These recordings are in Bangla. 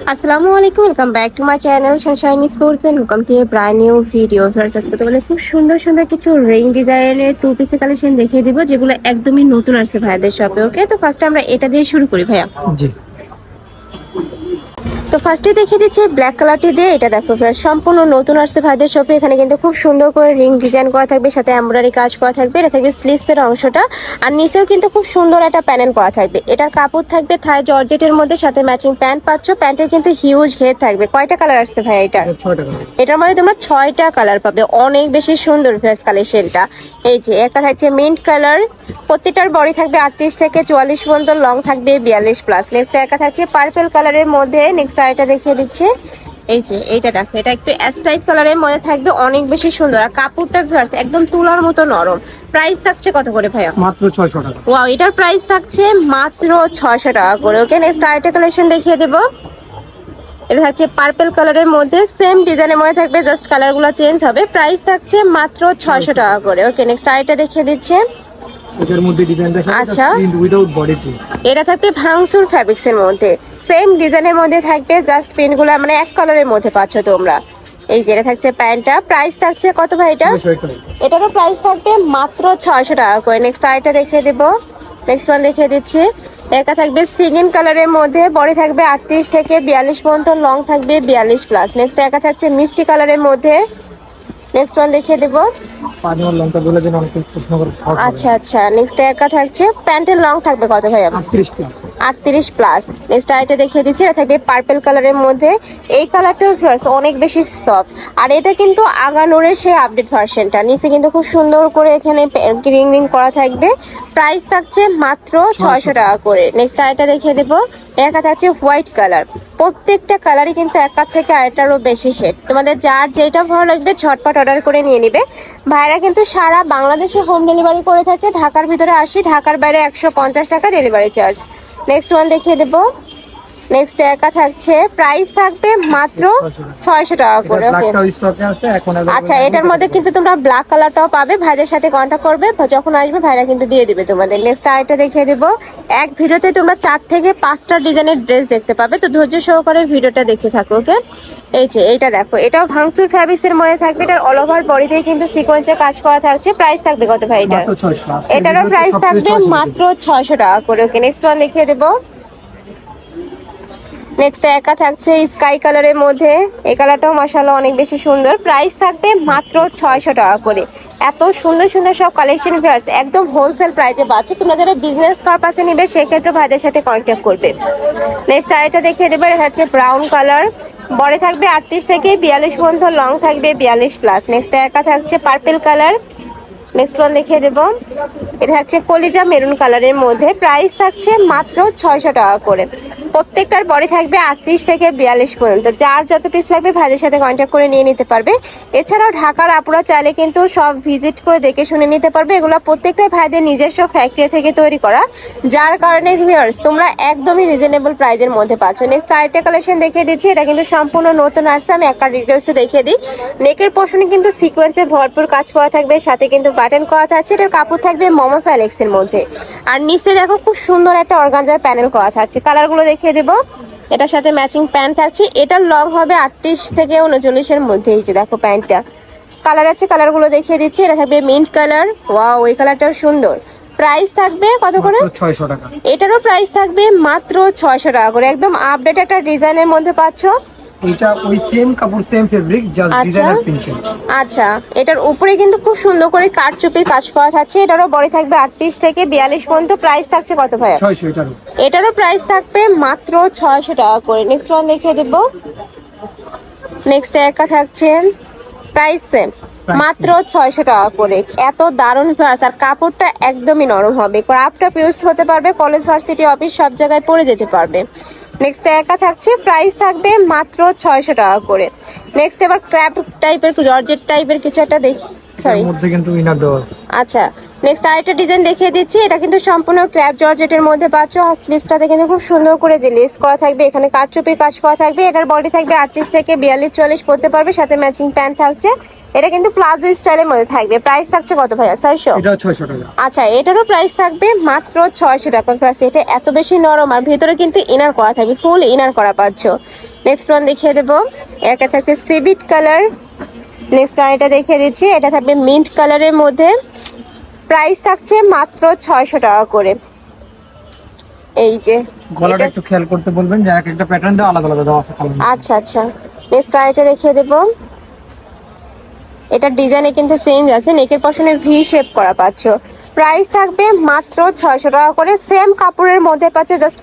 আসসালামু আলাইকুম, welcome back to my channel sunshine sports and welcome to a brand new video. First আজকে তোমাদের খুব সুন্দর সুন্দর কিছু রিং ডিজাইনের টু পিস কালেকশন দেখিয়ে দিব, যেগুলো একদমই নতুন আসছে ভাইয়াদের শপে। ওকে, তো ফার্স্টে আমরা এটা দিয়ে শুরু করি ভাইয়া। জি, তো ফার্স্টে দেখিয়ে দিচ্ছি ব্ল্যাক কালারটি দিয়ে। এটা দেখো ফ্রেন্ডস, সম্পূর্ণ নতুন আসছে ভাইদের শপে। এখানে কিন্তু খুব সুন্দর করে রিং ডিজাইন করা থাকবে, সাথে এমব্রয়ডারি কাজ করা থাকবে। এটা থাকবে স্লিভসের অংশটা, আর নিচেও কিন্তু খুব সুন্দর একটা প্যানেল করা থাকবে। এটার কাপড় থাকবে থাই জর্জেটের মধ্যে, সাথে ম্যাচিং প্যান্ট পাচ্ছ। প্যান্টের কিন্তু হিউজ ঘের থাকবে। কয়টা কালার আসছে ভাই এটার? 6 টাকা। এটার মধ্যে তোমরা 6টা কালার পাবে, অনেক বেশি সুন্দর ফ্রেশ কালেকশনটা। এই যে একটা থাকছে মিন্ট কালার, প্রত্যেকটার বডি থাকবে 38 থেকে 44 পর্যন্ত, লং থাকবে 42 প্লাস। নেক্সট একটা থাকছে পার্পল কালারের মধ্যে। নেক্সট আরেকটা দেখিয়ে দিচ্ছি, এই যে এইটা দেখো, এটা একটু অ্যাশ টাইপ কালারের মধ্যে থাকবে, অনেক বেশি সুন্দর। আর কাপড়টা ভিউয়ার্স একদম তুলার মতো নরম। প্রাইস থাকছে কত করে ভাইয়া? মাত্র 600 টাকা। ওয়াও, এটার প্রাইস থাকছে মাত্র 600 টাকা করে। ওকে, নেক্সট আরেকটা কালেকশন দেখিয়ে দেবো। এটা থাকছে পার্পল কালারের মধ্যে, সেম ডিজাইনের মধ্যে থাকবে, জাস্ট কালারগুলো চেঞ্জ হবে। প্রাইস থাকছে মাত্র 600 টাকা করে। ওকে, নেক্সট আরেকটা দেখিয়ে দিচ্ছে। এটার মধ্যে ডিজাইন দেখা আচ্ছা, প্রিন্ট উইদাউট বডি প্রিন্ট। এটা থাকবে ভাঙচুর ফ্যাব্রিক্সের মধ্যে, সেম ডিজাইনের মধ্যে থাকবে, জাস্ট প্রিন্টগুলো মানে এক কালারের মধ্যে পাচ্ছ তোমরা। এই যে এটা থাকছে প্যান্টটা। প্রাইস থাকছে কত ভাই এটা? এটারও প্রাইস থাকবে মাত্র 600 টাকা করে। নেক্সট আরেকটা দেখিয়ে দেবো। নেক্সট ওয়ান দেখিয়ে দিচ্ছি। এটা থাকবে সিগিন কালারের মধ্যে, বডি থাকবে 38 থেকে 42 পর্যন্ত, লং থাকবে 42 প্লাস। নেক্সট একা থাকছে মিষ্টি কালারের মধ্যে। নেক্সট ওয়ান দেখিয়ে দেবো। পানি আর লংটা বলে দেন, অনেক প্রশ্ন করে শর্ট। আচ্ছা আচ্ছা, নেক্সট একা থাকছে প্যান্টের লং থাকবে কত ভাই? 38 প্লাস। 38 প্লাস। নেক্সট আইটা দেখিয়ে দিচ্ছি, এটা থাকবে পার্পল কালারের মধ্যে। এই কালারটার ফ্লাস অনেক বেশি সফট, আর এটা কিন্তু আগানোরের সেই আপডেট ভার্সনটা। নিচে কিন্তু খুব সুন্দর করে এখানে রিং রিং করা থাকবে। প্রাইস থাকছে মাত্র 600 টাকা করে। নেক্সট আইটা দেখিয়ে দেবো। একা থাকছে হোয়াইট কালার। প্রত্যেকটা কালারই কিন্তু একার থেকে আরেকটারও বেশি হেড। তোমাদের যার যেটা ভালো লাগবে ঝটপট অর্ডার করে নিয়ে নিবে। ভাইরা কিন্তু সারা বাংলাদেশে হোম ডেলিভারি করে থাকে। ঢাকার ভিতরে 80, ঢাকার বাইরে 150 টাকা ডেলিভারি চার্জ। নেক্সট ওয়ান দেখিয়ে দেবো। নেক্সট একা থাকছে, প্রাইস থাকবে মাত্র 600 টাকা করে। ওকে, আচ্ছা, এটার মধ্যে কিন্তু তোমরা ব্ল্যাক কালারটাও পাবে। ভাইদের সাথে কন্ট্যাক্ট করবে, যখন আসবে ভাইরা কিন্তু দিয়ে দিবে তোমাদের। নেক্সট আরেকটা দেখিয়ে দেবো। এক ভিডিওতে তোমরা 4 থেকে 5টা ডিজাইনের ড্রেস দেখতে পাবে, তো ধৈর্য সহকারে ভিডিওটা দেখতে থাকো। ওকে, এই যে এইটা দেখো, এটাও ভাঙচুর ফ্যাব্রিক্সের মধ্যে থাকবে। এটার অল ওভার বডিতে কিন্তু সিকোয়েন্সে কাজ করা থাকছে। প্রাইস থাকবে কত ভাই এটা? এটারও প্রাইস থাকবে মাত্র 600 টাকা করে। ওকে, নেক্সট ওয়ান দেখিয়ে দেবো। নেক্সট একা থাকছে স্কাই কালারের মধ্যে। এই কালারটাও মাশাআল্লাহ অনেক বেশি সুন্দর। প্রাইস থাকবে মাত্র 600 টাকা করে। এত সুন্দর সুন্দর সব কালেকশন ভিউয়ার্স একদম হোলসেল প্রাইসে পাচ্ছ। তোমরা যারা বিজনেস পারপাসে নিবে সেক্ষেত্রে ভাইদের সাথে কন্ট্যাক্ট করবে। নেক্সট আরেকটা দেখিয়ে দেবো। এটা হচ্ছে ব্রাউন কালার, বডি থাকবে 38 থেকে 42 পর্যন্ত, লং থাকবে 42 প্লাস। নেক্সট একা থাকছে পার্পল কালার। নেক্সট ওয়ান দেখিয়ে দেবো। এটা হচ্ছে কলিজা মেরুন কালারের মধ্যে। প্রাইস থাকছে মাত্র 600 টাকা করে। প্রত্যেকটার বডি থাকবে 38 থেকে 42 পর্যন্ত। যার যত পিস লাগবে ভাইদের সাথে কন্ট্যাক্ট করে নিয়ে নিতে পারবে। এছাড়াও ঢাকার আপুরা চাইলে কিন্তু সব ভিজিট করে দেখে শুনে নিতে পারবে। এগুলো প্রত্যেকটাই ভাইদের নিজস্ব ফ্যাক্টরি থেকে তৈরি করা, যার কারণে ভিউয়ার্স তোমরা একদমই রিজনেবল প্রাইসের মধ্যে পাচ্ছ। নেক্সট আরেকটা কালেকশন দেখিয়ে দিচ্ছি। এটা কিন্তু সম্পূর্ণ নতুন আসছে, আমি একটা ডিটেলসে দেখিয়ে দিই। নেকের পোর্শনে কিন্তু সিকোয়েন্সে ভরপুর কাজ করা থাকবে, সাথে কিন্তু বাটন করা থাকছে। এটার কাপড় থাকবে মোমো সাইলেক্সের মধ্যে, আর নিচে দেখো খুব সুন্দর একটা অর্গানজার প্যানেল করা থাকছে। কালারগুলো দেখিয়ে দেবো। এটার সাথে ম্যাচিং প্যান্ট থাকছে। এটার লং হবে 38 থেকে 39-এর মধ্যে। এই যে দেখো প্যান্টটা কালার আছে, কালারগুলো দেখিয়ে দিচ্ছি। এটা থাকবে মিন্ট কালার। ওয়াও, এই কালারটাও সুন্দর। প্রাইস থাকবে কত করে? 600 টাকা। এটারও প্রাইস থাকবে মাত্র 600 টাকা করে। একদম আপডেট একটা ডিজাইনের মধ্যে পাচ্ছ। এটা ওই সেম কাপড়, same fabric, just designer print change. আচ্ছা, এটার উপরে কিন্তু খুব সুন্দর করে কাটচুপির কাজ করা থাকছে। এটারও বডি থাকবে 38 থেকে 42 পর্যন্ত। প্রাইস থাকছে কত ভাই? 600। এটারও প্রাইস থাকবে মাত্র 600 টাকা করে। নেক্সট ওয়ান দেখিয়ে দেব। নেক্সট একটা থাকছে, প্রাইস সেম, মাত্র 600 টাকা করে। এত দারুণ ফ্লাস, আর কাপড়টা একদমই নরম হবে। ক্রাফটটা ইউজ হতে পারবে, কলেজ ভার্সিটি অফিস সব জায়গায় পরে যেতে পারবে। নেক্সট একা থাকছে, প্রাইস থাকবে মাত্র 600 টাকা করে। নেক্সট এবার ক্র্যাপ টাইপের জর্জেট টাইপের কিছু একটা দেখি, সরি মধ্যে কিন্তু ইনার দেওয়া আছে। আচ্ছা, নেক্সট আরেকটা ডিজাইন দেখিয়ে দিচ্ছি, এটা কিন্তু সম্পূর্ণ ক্র্যাপ জর্জেটের মধ্যে পাচ্ছ। হাত স্লিভসটাতে কিন্তু খুব সুন্দর করে যে লেস করা থাকবে, এখানে কাটচুপির কাজ করা থাকবে। এটার বডি থাকবে 38 থেকে 42-44 পড়তে পারবে, সাথে ম্যাচিং প্যান্ট থাকছে। এটা কিন্তু প্লাজো স্টাইলের মধ্যে থাকবে। প্রাইস থাকছে কত ভাইয়া? 600। এটা 600 টাকা। আচ্ছা, এটারও প্রাইস থাকবে মাত্র 600 টাকা। প্লাস এটা এত বেশি নরম আর ভিতরে কিন্তু ইনার করা থাকবে, ফুল ইনার করা পাচ্ছ। নেক্সট ওয়ান দেখিয়ে দেবো, একটা থাকছে সিভিট কালার। নেক্সট এটা দেখিয়ে দিচ্ছি, এটা থাকবে মিন্ট কালারের মধ্যে। প্রাইস থাকছে মাত্র 600 টাকা করে। এই যে গলাটা এটা- একটু খেয়াল করতে বলবেন, যে একটা প্যাটার্ন দেওয়া আলাদা আলাদা দেওয়া আছে কালার। আচ্ছা আচ্ছা, নেক্সট এটা দেখিয়ে দেবো। এটার ডিজাইনে কিন্তু চেঞ্জ আছে, নেকের পশনে ভি শেপ করা পাচ্ছ। প্রাইস থাকবে মাত্র 600 টাকা করে। সেম কাপড়ের মধ্যে পাচ্ছ, জাস্ট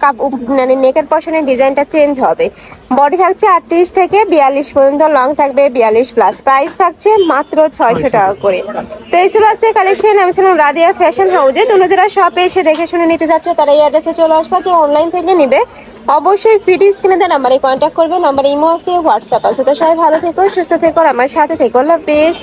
মানে নেকের পশনের ডিজাইনটা চেঞ্জ হবে। বডি থাকছে 38 থেকে 42 পর্যন্ত, লং থাকবে 42 প্লাস। প্রাইস থাকছে মাত্র 600 টাকা করে। তো এই ছিল আজকে কালেকশন। আমি ছিলাম রাদিয়া ফ্যাশন হাউজে। তোমরা যারা শপে এসে দেখে শুনে নিতে যাচ্ছ তারা এই অ্যাড্রেসে চলে আসবা। যে অনলাইন থেকে নিবে অবশ্যই ফিডি স্ক্রিনে দেওয়া নাম্বারে কন্ট্যাক্ট করবে। নাম্বার ইমো আছে, হোয়াটসঅ্যাপ আছে। তো সবাই ভালো থেকো, সুস্থ থেকো, আমার সাথে থেকো। আল্লাহ হাফেজ।